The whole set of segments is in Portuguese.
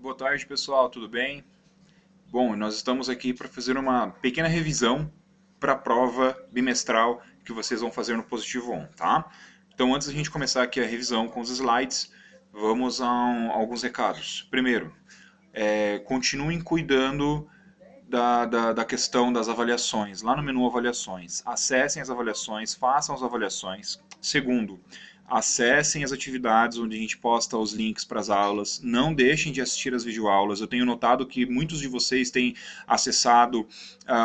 Boa tarde, pessoal, tudo bem? Bom, nós estamos aqui para fazer uma pequena revisão para a prova bimestral que vocês vão fazer no Positivo On, tá? Então, antes da gente começar aqui a revisão com os slides, vamos a alguns recados. Primeiro, continuem cuidando da questão das avaliações, lá no menu avaliações. Acessem as avaliações, façam as avaliações. Segundo, acessem as atividades onde a gente posta os links para as aulas. Não deixem de assistir as videoaulas. Eu tenho notado que muitos de vocês têm acessado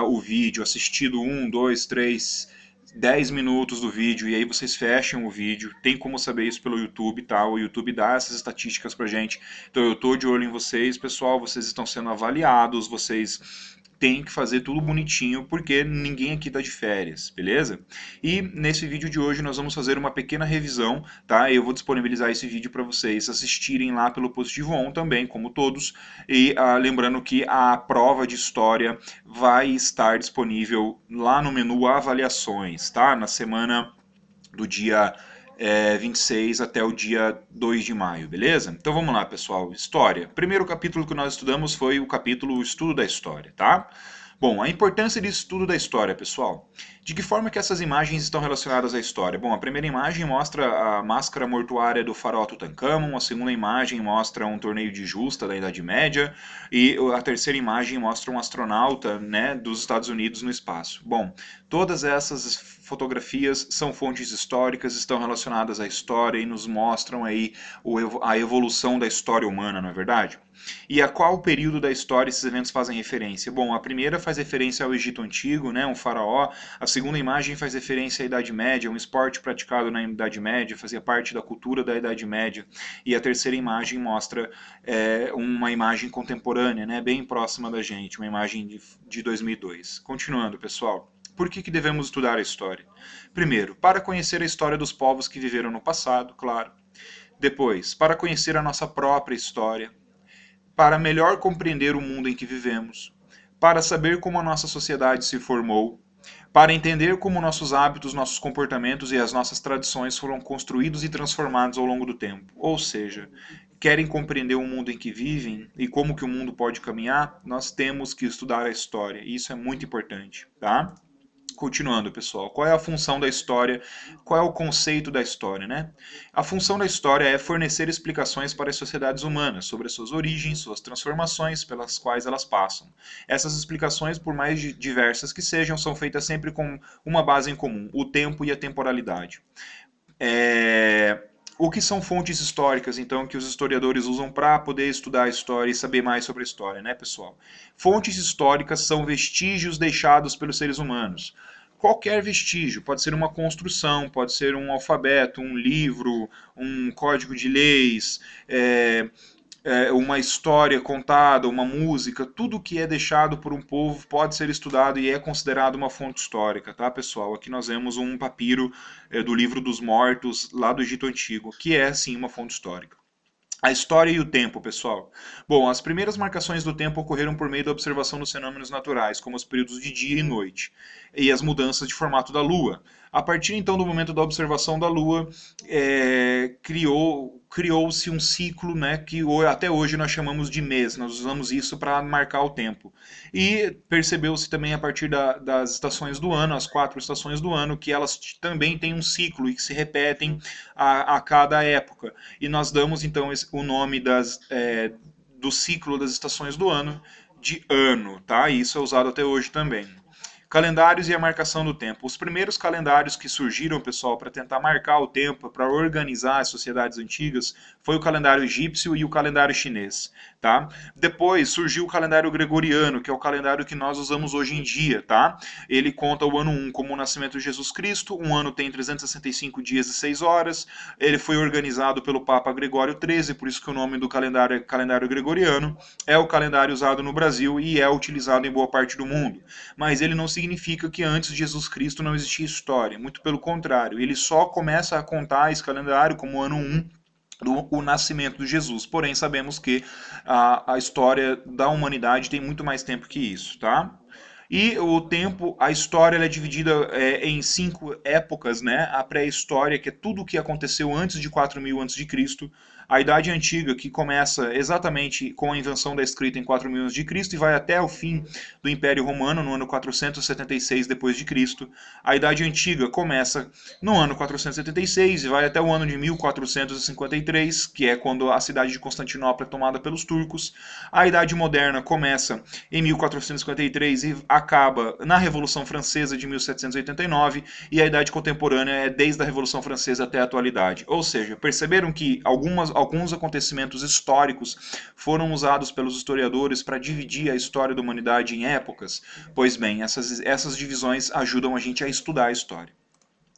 o vídeo, assistido 1, 2, 3, 10 minutos do vídeo e aí vocês fecham o vídeo. Tem como saber isso pelo YouTube, tá? O YouTube dá essas estatísticas pra gente. Então eu tô de olho em vocês, pessoal. Vocês estão sendo avaliados, vocês têm que fazer tudo bonitinho, porque ninguém aqui tá de férias, beleza? E nesse vídeo de hoje nós vamos fazer uma pequena revisão, tá? Eu vou disponibilizar esse vídeo para vocês assistirem lá pelo Positivo On também, como todos. E lembrando que a prova de história vai estar disponível lá no menu Avaliações, tá? Na semana do dia 26 até o dia 2 de maio, beleza? Então vamos lá, pessoal. História. Primeiro capítulo que nós estudamos foi o capítulo Estudo da História, tá? Bom, a importância de estudo da história, pessoal. De que forma que essas imagens estão relacionadas à história? Bom, a primeira imagem mostra a máscara mortuária do faraó Tutancâmon, a segunda imagem mostra um torneio de justa da Idade Média e a terceira imagem mostra um astronauta, né, dos Estados Unidos no espaço. Bom, todas essas fotografias são fontes históricas, estão relacionadas à história e nos mostram aí a evolução da história humana, não é verdade? E a qual período da história esses eventos fazem referência? Bom, a primeira faz referência ao Egito Antigo, né, um faraó. A segunda imagem faz referência à Idade Média, um esporte praticado na Idade Média, fazia parte da cultura da Idade Média. E a terceira imagem mostra uma imagem contemporânea, né, bem próxima da gente, uma imagem de 2002. Continuando, pessoal. Por que devemos estudar a história? Primeiro, para conhecer a história dos povos que viveram no passado, claro. Depois, para conhecer a nossa própria história. Para melhor compreender o mundo em que vivemos. Para saber como a nossa sociedade se formou. Para entender como nossos hábitos, nossos comportamentos e as nossas tradições foram construídos e transformados ao longo do tempo. Ou seja, querem compreender o mundo em que vivem e como que o mundo pode caminhar, nós temos que estudar a história. E isso é muito importante, tá? Continuando, pessoal, qual é a função da história? Qual é o conceito da história, né? A função da história é fornecer explicações para as sociedades humanas sobre as suas origens, suas transformações pelas quais elas passam. Essas explicações, por mais diversas que sejam, são feitas sempre com uma base em comum: o tempo e a temporalidade. O que são fontes históricas, então, que os historiadores usam para poder estudar a história e saber mais sobre a história, né, pessoal? Fontes históricas são vestígios deixados pelos seres humanos. Qualquer vestígio, pode ser uma construção, pode ser um alfabeto, um livro, um código de leis, uma história contada, uma música, tudo que é deixado por um povo pode ser estudado e é considerado uma fonte histórica, tá, pessoal? Aqui nós vemos um papiro do Livro dos Mortos, lá do Egito Antigo, que é, sim, uma fonte histórica. A história e o tempo, pessoal. Bom, as primeiras marcações do tempo ocorreram por meio da observação dos fenômenos naturais, como os períodos de dia e noite, e as mudanças de formato da Lua. A partir então do momento da observação da Lua, criou-se um ciclo, né, que até hoje nós chamamos de mês. Nós usamos isso para marcar o tempo. E percebeu-se também a partir das estações do ano, as 4 estações do ano, que elas também têm um ciclo e que se repetem a cada época. E nós damos então o nome do ciclo das estações do ano de ano, tá? E isso é usado até hoje também. Calendários e a marcação do tempo. Os primeiros calendários que surgiram, pessoal, para tentar marcar o tempo, para organizar as sociedades antigas, foi o calendário egípcio e o calendário chinês, tá? Depois surgiu o calendário gregoriano, que é o calendário que nós usamos hoje em dia, tá? Ele conta o ano 1 como o nascimento de Jesus Cristo, um ano tem 365 dias e 6 horas, ele foi organizado pelo Papa Gregório XIII, por isso que o nome do calendário é calendário gregoriano, é o calendário usado no Brasil e é utilizado em boa parte do mundo, mas ele não significa que antes de Jesus Cristo não existia história, muito pelo contrário, ele só começa a contar esse calendário como o ano 1 do nascimento de Jesus. Porém, sabemos que a história da humanidade tem muito mais tempo que isso, tá? E o tempo, a história ela é dividida em 5 épocas, né? A pré-história, que é tudo o que aconteceu antes de 4000 a.C., A Idade Antiga, que começa exatamente com a invenção da escrita em 4000 a.C. e vai até o fim do Império Romano, no ano 476 d.C. A Idade Antiga começa no ano 476 e vai até o ano de 1453, que é quando a cidade de Constantinopla é tomada pelos turcos. A Idade Moderna começa em 1453 e acaba na Revolução Francesa de 1789, e a Idade Contemporânea é desde a Revolução Francesa até a atualidade. Ou seja, perceberam que alguns acontecimentos históricos foram usados pelos historiadores para dividir a história da humanidade em épocas? Pois bem, essas divisões ajudam a gente a estudar a história.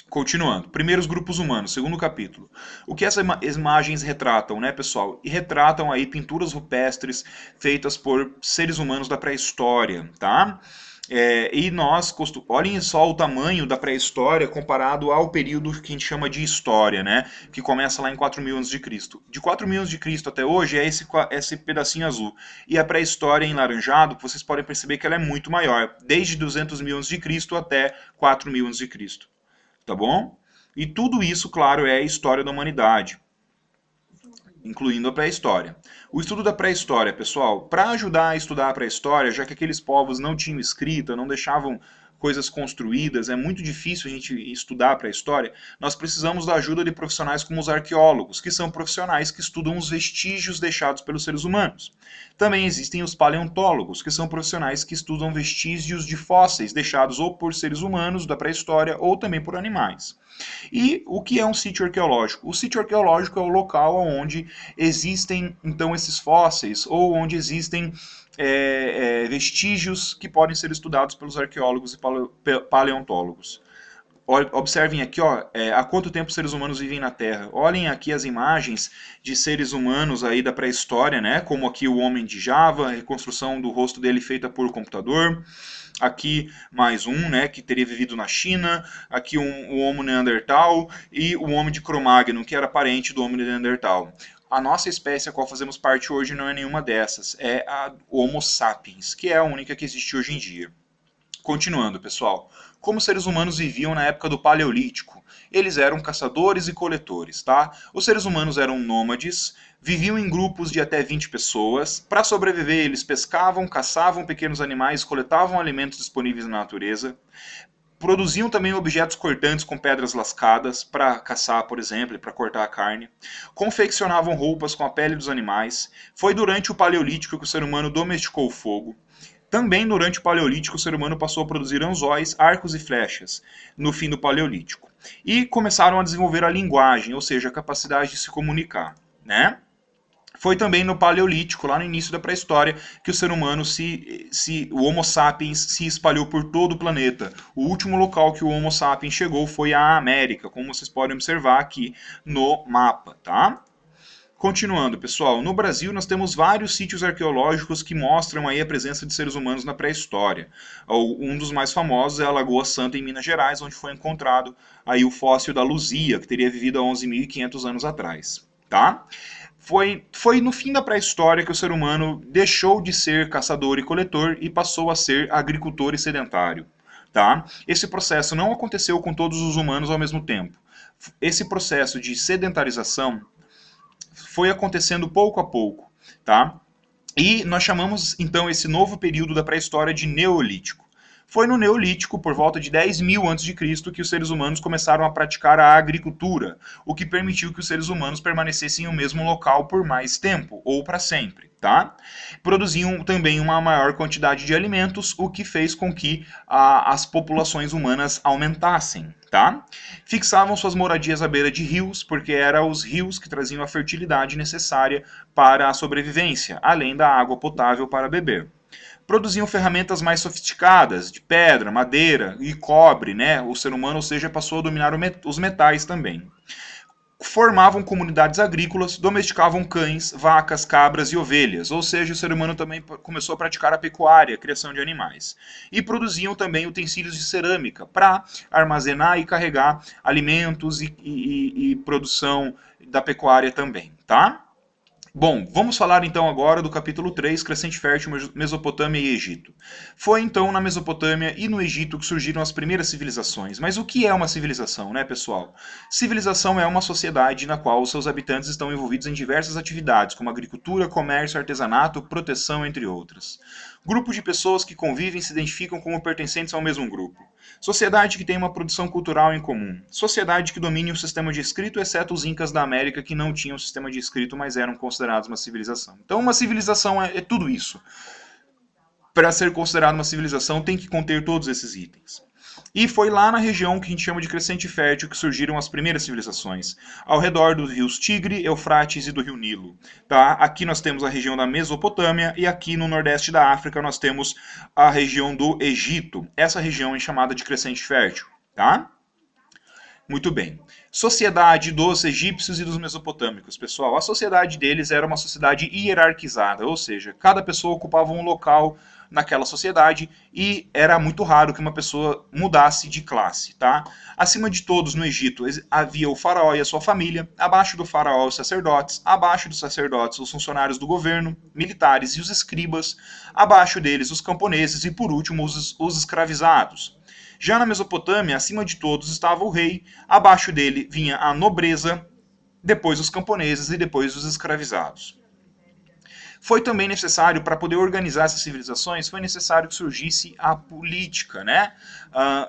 Continuando, primeiros grupos humanos, segundo capítulo. O que essas imagens retratam, né, pessoal? E retratam aí pinturas rupestres feitas por seres humanos da pré-história, tá? E nós, olhem só o tamanho da pré-história comparado ao período que a gente chama de história, né? Que começa lá em 4000 a.C. De 4000 a.C. até hoje é esse pedacinho azul. E a pré-história em laranjado, vocês podem perceber que ela é muito maior, desde 200.000 a.C. até 4000 a.C. Tá bom? E tudo isso, claro, é a história da humanidade, incluindo a pré-história. O estudo da pré-história, pessoal, para ajudar a estudar a pré-história, já que aqueles povos não tinham escrita, não deixavam coisas construídas, é muito difícil a gente estudar a pré-história, nós precisamos da ajuda de profissionais como os arqueólogos, que são profissionais que estudam os vestígios deixados pelos seres humanos. Também existem os paleontólogos, que são profissionais que estudam vestígios de fósseis deixados ou por seres humanos da pré-história ou também por animais. E o que é um sítio arqueológico? O sítio arqueológico é o local onde existem então esses fósseis ou onde existem vestígios que podem ser estudados pelos arqueólogos e paleontólogos. Observem aqui, ó, há quanto tempo os seres humanos vivem na Terra. Olhem aqui as imagens de seres humanos aí da pré-história, né? Como aqui o homem de Java, a reconstrução do rosto dele feita por computador. Aqui mais um, né, que teria vivido na China. Aqui o Homo neandertal e o homem de Cro-Magnon, que era parente do Homo neandertal. A nossa espécie, a qual fazemos parte hoje, não é nenhuma dessas. É a Homo sapiens, que é a única que existe hoje em dia. Continuando, pessoal. Como os seres humanos viviam na época do Paleolítico? Eles eram caçadores e coletores, tá? Os seres humanos eram nômades, viviam em grupos de até 20 pessoas. Para sobreviver, eles pescavam, caçavam pequenos animais, coletavam alimentos disponíveis na natureza. Produziam também objetos cortantes com pedras lascadas para caçar, por exemplo, para cortar a carne. Confeccionavam roupas com a pele dos animais. Foi durante o Paleolítico que o ser humano domesticou o fogo. Também durante o Paleolítico, o ser humano passou a produzir anzóis, arcos e flechas, no fim do Paleolítico. E começaram a desenvolver a linguagem, ou seja, a capacidade de se comunicar, né? Foi também no Paleolítico, lá no início da pré-história, que o ser humano, o Homo sapiens, se espalhou por todo o planeta. O último local que o Homo sapiens chegou foi a América, como vocês podem observar aqui no mapa, tá? Continuando, pessoal, no Brasil nós temos vários sítios arqueológicos que mostram aí a presença de seres humanos na pré-história. Um dos mais famosos é a Lagoa Santa, em Minas Gerais, onde foi encontrado aí o fóssil da Luzia, que teria vivido há 11.500 anos atrás, tá? Foi no fim da pré-história que o ser humano deixou de ser caçador e coletor e passou a ser agricultor e sedentário, tá? Esse processo não aconteceu com todos os humanos ao mesmo tempo. Esse processo de sedentarização foi acontecendo pouco a pouco, tá? E nós chamamos então esse novo período da pré-história de Neolítico. Foi no Neolítico, por volta de 10.000 a.C., que os seres humanos começaram a praticar a agricultura, o que permitiu que os seres humanos permanecessem no mesmo local por mais tempo, ou para sempre, tá? Produziam também uma maior quantidade de alimentos, o que fez com que as populações humanas aumentassem, tá? Fixavam suas moradias à beira de rios, porque eram os rios que traziam a fertilidade necessária para a sobrevivência, além da água potável para beber. Produziam ferramentas mais sofisticadas, de pedra, madeira e cobre, né? O ser humano, ou seja, passou a dominar os metais também. Formavam comunidades agrícolas, domesticavam cães, vacas, cabras e ovelhas, ou seja, o ser humano também começou a praticar a pecuária, a criação de animais. E produziam também utensílios de cerâmica para armazenar e carregar alimentos e produção da pecuária também, tá? Bom, vamos falar então agora do capítulo 3, Crescente Fértil, Mesopotâmia e Egito. Foi então na Mesopotâmia e no Egito que surgiram as primeiras civilizações. Mas o que é uma civilização, né, pessoal? Civilização é uma sociedade na qual os seus habitantes estão envolvidos em diversas atividades, como agricultura, comércio, artesanato, proteção, entre outras. Grupo de pessoas que convivem e se identificam como pertencentes ao mesmo grupo. Sociedade que tem uma produção cultural em comum. Sociedade que domina o sistema de escrito, exceto os incas da América que não tinham sistema de escrito, mas eram considerados uma civilização. Então uma civilização é tudo isso. Para ser considerada uma civilização tem que conter todos esses itens. E foi lá na região que a gente chama de Crescente Fértil que surgiram as primeiras civilizações, ao redor dos rios Tigre, Eufrates e do rio Nilo. Tá? Aqui nós temos a região da Mesopotâmia e aqui no nordeste da África nós temos a região do Egito. Essa região é chamada de Crescente Fértil. Tá? Muito bem. Sociedade dos egípcios e dos mesopotâmicos. Pessoal, a sociedade deles era uma sociedade hierarquizada, ou seja, cada pessoa ocupava um local naquela sociedade e era muito raro que uma pessoa mudasse de classe, tá? Acima de todos, no Egito, havia o faraó e a sua família, abaixo do faraó os sacerdotes, abaixo dos sacerdotes os funcionários do governo, militares e os escribas, abaixo deles os camponeses e, por último, os escravizados. Já na Mesopotâmia, acima de todos estava o rei, abaixo dele vinha a nobreza, depois os camponeses e depois os escravizados. Foi também necessário, para poder organizar essas civilizações, foi necessário que surgisse a política, né?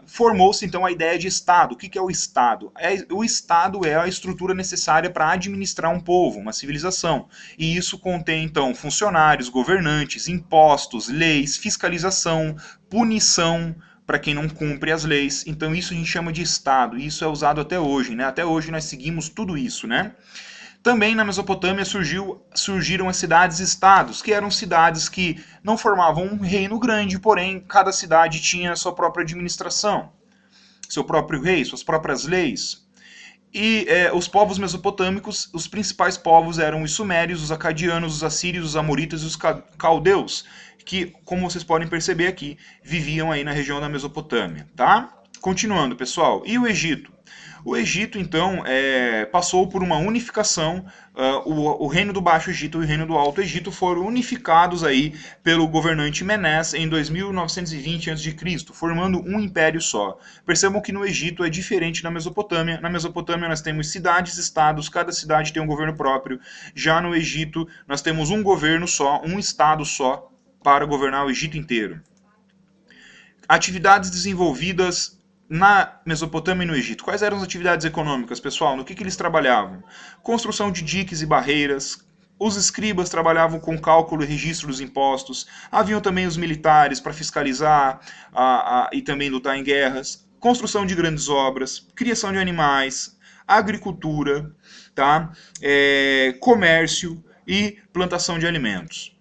Formou-se então a ideia de Estado. O que é o Estado? O Estado é a estrutura necessária para administrar um povo, uma civilização. E isso contém então funcionários, governantes, impostos, leis, fiscalização, punição para quem não cumpre as leis. Então isso a gente chama de Estado. E isso é usado até hoje, né? Até hoje nós seguimos tudo isso, né? Também na Mesopotâmia surgiram as cidades-estados, que eram cidades que não formavam um reino grande, porém cada cidade tinha sua própria administração, seu próprio rei, suas próprias leis. E os povos mesopotâmicos, os principais povos eram os sumérios, os acadianos, os assírios, os amoritas e os caldeus, que, como vocês podem perceber aqui, viviam aí na região da Mesopotâmia, tá? Continuando, pessoal. E o Egito? O Egito, então, passou por uma unificação. O reino do Baixo Egito e o reino do Alto Egito foram unificados aí pelo governante Menes em 2920 a.C., formando um império só. Percebam que no Egito é diferente da Mesopotâmia. Na Mesopotâmia nós temos cidades, estados, cada cidade tem um governo próprio. Já no Egito nós temos um governo só, um estado só para governar o Egito inteiro. Atividades desenvolvidas na Mesopotâmia e no Egito. Quais eram as atividades econômicas, pessoal? No que eles trabalhavam? Construção de diques e barreiras. Os escribas trabalhavam com cálculo e registro dos impostos. Haviam também os militares para fiscalizar e também lutar em guerras. Construção de grandes obras, criação de animais, agricultura, tá? Comércio e plantação de alimentos.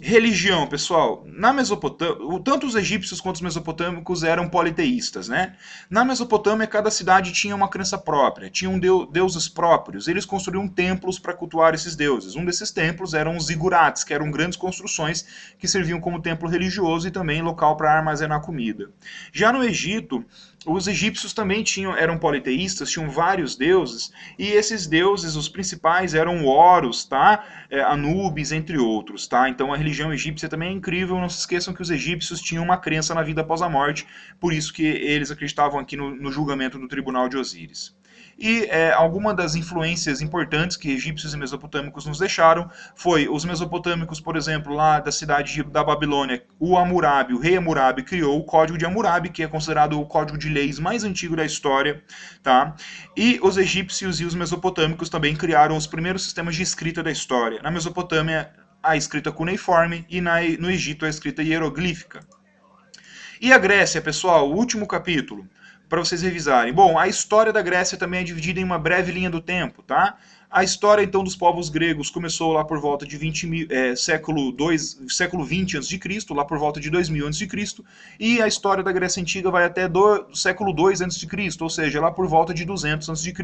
Religião, pessoal, na Mesopotâmia, tanto os egípcios quanto os mesopotâmicos eram politeístas, né? Na Mesopotâmia, cada cidade tinha uma crença própria, tinham deuses próprios, eles construíam templos para cultuar esses deuses. Um desses templos eram os zigurates, que eram grandes construções que serviam como templo religioso e também local para armazenar comida. Já no Egito, os egípcios também eram politeístas, tinham vários deuses, e esses deuses, os principais, eram Horus, tá? Anubis, entre outros, tá? Então a religião egípcia também é incrível, não se esqueçam que os egípcios tinham uma crença na vida após a morte, por isso que eles acreditavam aqui no julgamento do tribunal de Osíris. E alguma das influências importantes que egípcios e mesopotâmicos nos deixaram foi os mesopotâmicos, por exemplo, lá da cidade da Babilônia, o rei Hammurabi criou o Código de Hammurabi, que é considerado o código de leis mais antigo da história, tá? E os egípcios e os mesopotâmicos também criaram os primeiros sistemas de escrita da história. Na Mesopotâmia, a escrita cuneiforme e no Egito a escrita hieroglífica. E a Grécia, pessoal, o último capítulo, para vocês revisarem. Bom, a história da Grécia também é dividida em uma breve linha do tempo, tá? A história, então, dos povos gregos começou lá por volta de século 20 a.C., lá por volta de 2000 a.C., e a história da Grécia Antiga vai até século 2 a.C., ou seja, lá por volta de 200 a.C.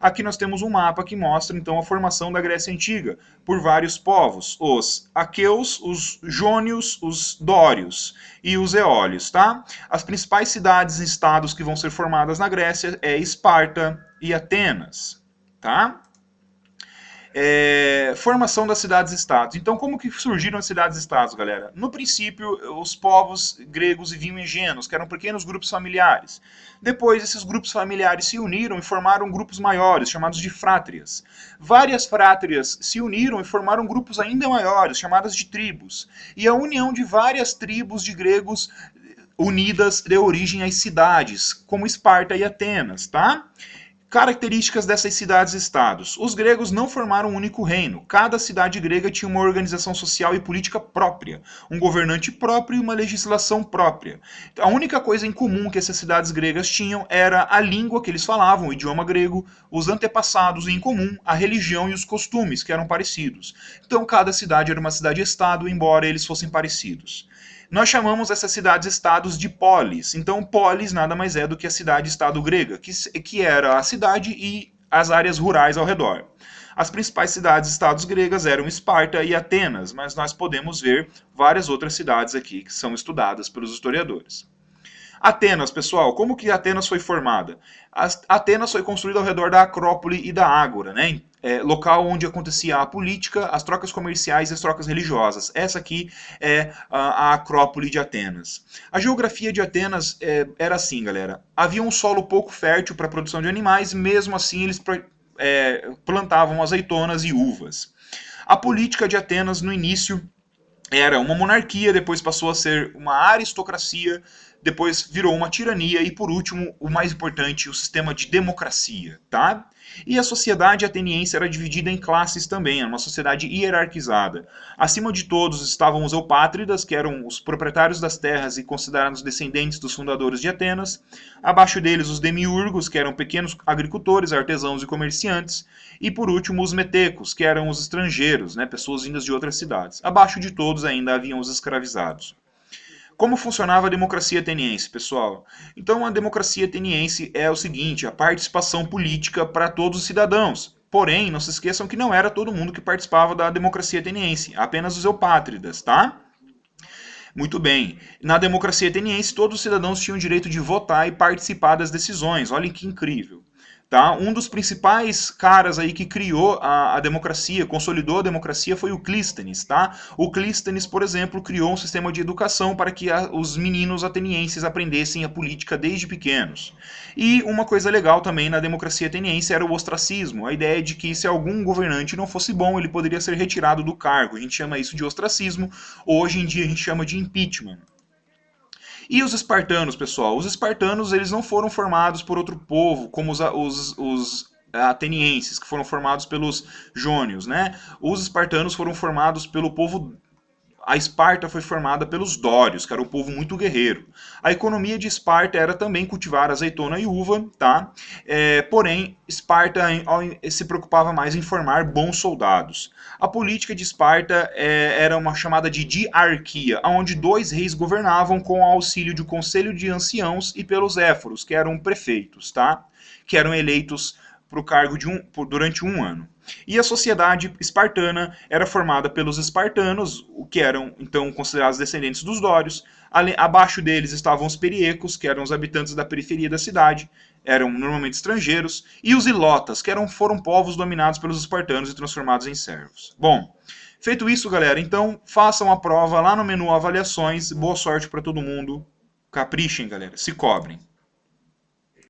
Aqui nós temos um mapa que mostra, então, a formação da Grécia Antiga por vários povos, os aqueus, os jônios, os dórios e os eólios, tá? As principais cidades e estados que vão ser formadas na Grécia é Esparta e Atenas, tá? Formação das cidades-estados. Então, como que surgiram as cidades-estados, galera? No princípio, os povos gregos viviam em gêneros, que eram pequenos grupos familiares. Depois, esses grupos familiares se uniram e formaram grupos maiores, chamados de frátrias. Várias frátrias se uniram e formaram grupos ainda maiores, chamadas de tribos. E a união de várias tribos de gregos unidas deu origem às cidades, como Esparta e Atenas, tá? Características dessas cidades-estados. Os gregos não formaram um único reino. Cada cidade grega tinha uma organização social e política própria, um governante próprio e uma legislação própria. A única coisa em comum que essas cidades gregas tinham era a língua que eles falavam, o idioma grego, os antepassados e, em comum, a religião e os costumes, que eram parecidos. Então, cada cidade era uma cidade-estado, embora eles fossem parecidos. Nós chamamos essas cidades-estados de polis. Então, polis nada mais é do que a cidade-estado grega, que era a cidade e as áreas rurais ao redor. As principais cidades-estados gregas eram Esparta e Atenas, mas nós podemos ver várias outras cidades aqui que são estudadas pelos historiadores. Atenas, pessoal, como que Atenas foi formada? Atenas foi construída ao redor da Acrópole e da Ágora, né? Local onde acontecia a política, as trocas comerciais e as trocas religiosas. Essa aqui é a Acrópole de Atenas. A geografia de Atenas era assim, galera. Havia um solo pouco fértil para a produção de animais, mesmo assim eles plantavam azeitonas e uvas. A política de Atenas no início era uma monarquia, depois passou a ser uma aristocracia, depois virou uma tirania e, por último, o mais importante, o sistema de democracia, tá? E a sociedade ateniense era dividida em classes também, era uma sociedade hierarquizada. Acima de todos estavam os eupátridas, que eram os proprietários das terras e considerados descendentes dos fundadores de Atenas. Abaixo deles, os demiurgos, que eram pequenos agricultores, artesãos e comerciantes. E, por último, os metecos, que eram os estrangeiros, né, pessoas vindas de outras cidades. Abaixo de todos ainda haviam os escravizados. Como funcionava a democracia ateniense, pessoal? Então, a democracia ateniense é o seguinte, a participação política para todos os cidadãos. Porém, não se esqueçam que não era todo mundo que participava da democracia ateniense, apenas os eupátridas, tá? Muito bem. Na democracia ateniense, todos os cidadãos tinham o direito de votar e participar das decisões. Olhem que incrível. Tá? Um dos principais caras aí que criou a democracia, consolidou a democracia, foi o Clístenes. Tá? O Clístenes, por exemplo, criou um sistema de educação para que os meninos atenienses aprendessem a política desde pequenos. E uma coisa legal também na democracia ateniense era o ostracismo, a ideia de que se algum governante não fosse bom, ele poderia ser retirado do cargo. A gente chama isso de ostracismo, hoje em dia a gente chama de impeachment. E os espartanos, pessoal? Os espartanos eles não foram formados por outro povo, como os atenienses, que foram formados pelos jônios, né? Os espartanos foram formados pelo povo. A Esparta foi formada pelos dórios, que era um povo muito guerreiro. A economia de Esparta era também cultivar azeitona e uva, tá? Porém, Esparta se preocupava mais em formar bons soldados. A política de Esparta era uma chamada de diarquia, onde 2 reis governavam com o auxílio de um conselho de anciãos e pelos éforos, que eram prefeitos, tá? Que eram eleitos para o cargo durante um ano. E a sociedade espartana era formada pelos espartanos, o que eram então considerados descendentes dos dórios. Abaixo deles estavam os periecos, que eram os habitantes da periferia da cidade, eram normalmente estrangeiros, e os ilotas, que foram povos dominados pelos espartanos e transformados em servos. Bom, feito isso, galera, então façam a prova lá no menu Avaliações. Boa sorte para todo mundo. Caprichem, galera, se cobrem.